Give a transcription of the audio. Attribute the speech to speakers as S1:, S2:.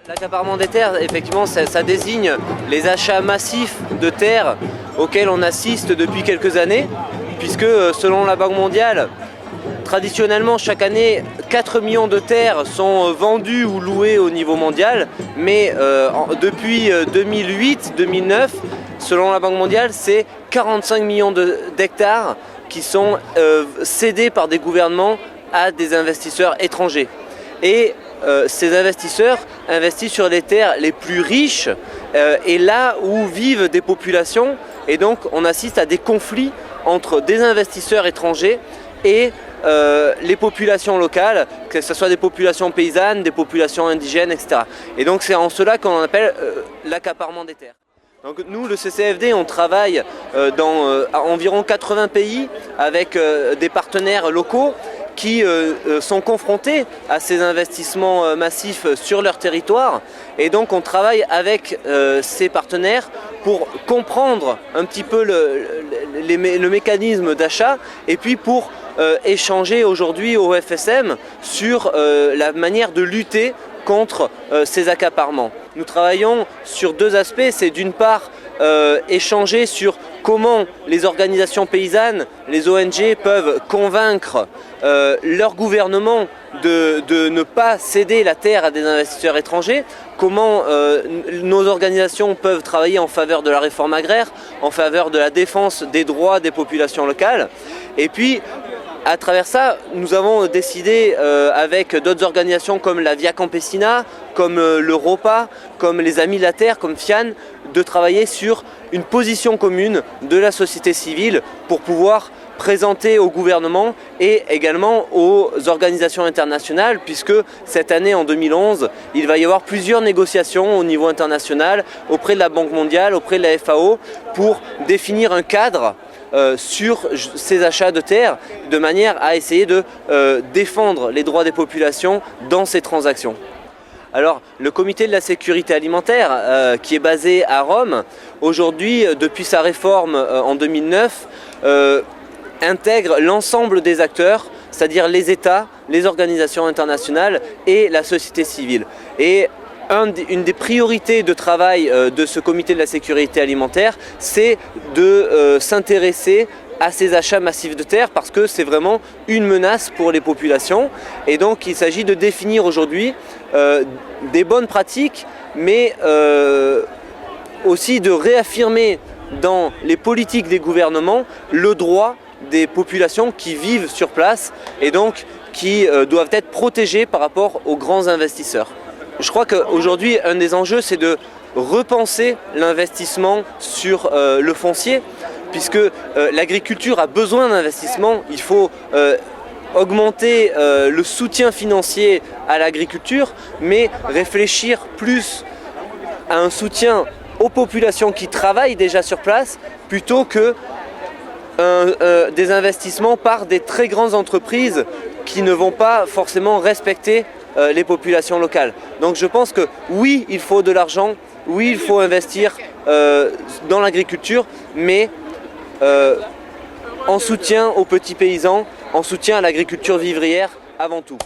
S1: L'accaparement des terres, effectivement, ça désigne les achats massifs de terres auxquels on assiste depuis quelques années, puisque selon la Banque mondiale, traditionnellement, chaque année, 4 millions de terres sont vendues ou louées au niveau mondial, mais depuis 2008-2009, selon la Banque mondiale, c'est 45 millions d'hectares qui sont cédés par des gouvernements à des investisseurs étrangers. Et ces investisseurs investissent sur les terres les plus riches et là où vivent des populations, et donc on assiste à des conflits entre des investisseurs étrangers et les populations locales, que ce soit des populations paysannes, des populations indigènes, etc. Et donc c'est en cela qu'on appelle l'accaparement des terres. Donc nous, le CCFD, on travaille dans environ 80 pays avec des partenaires locaux qui sont confrontés à ces investissements massifs sur leur territoire. Et donc on travaille avec ces partenaires pour comprendre un petit peu le mécanisme d'achat et puis pour échanger aujourd'hui au FSM sur la manière de lutter contre ces accaparements. Nous travaillons sur deux aspects, c'est d'une part échanger sur comment les organisations paysannes, les ONG peuvent convaincre leur gouvernement de ne pas céder la terre à des investisseurs étrangers, comment nos organisations peuvent travailler en faveur de la réforme agraire, en faveur de la défense des droits des populations locales. Et puis, à travers ça, nous avons décidé avec d'autres organisations comme la Via Campesina, comme le ROPA, comme les Amis de la Terre, comme FIAN, de travailler sur une position commune de la société civile pour pouvoir présenter au gouvernement et également aux organisations internationales, puisque cette année, en 2011, il va y avoir plusieurs négociations au niveau international, auprès de la Banque mondiale, auprès de la FAO, pour définir un cadre sur ces achats de terres, de manière à essayer de défendre les droits des populations dans ces transactions. Alors, le comité de la sécurité alimentaire, qui est basé à Rome, aujourd'hui, depuis sa réforme en 2009, intègre l'ensemble des acteurs, c'est-à-dire les États, les organisations internationales et la société civile. Et une des priorités de travail de ce comité de la sécurité alimentaire, c'est de s'intéresser à ces achats massifs de terres parce que c'est vraiment une menace pour les populations. Et donc il s'agit de définir aujourd'hui des bonnes pratiques, mais aussi de réaffirmer dans les politiques des gouvernements le droit des populations qui vivent sur place et donc qui doivent être protégées par rapport aux grands investisseurs. Je crois qu'aujourd'hui, un des enjeux, c'est de repenser l'investissement sur le foncier, puisque l'agriculture a besoin d'investissement. Il faut augmenter le soutien financier à l'agriculture, mais réfléchir plus à un soutien aux populations qui travaillent déjà sur place, plutôt que des investissements par des très grandes entreprises qui ne vont pas forcément respecter les populations locales. Donc je pense que oui, il faut de l'argent, oui, il faut investir dans l'agriculture, mais en soutien aux petits paysans, en soutien à l'agriculture vivrière avant tout.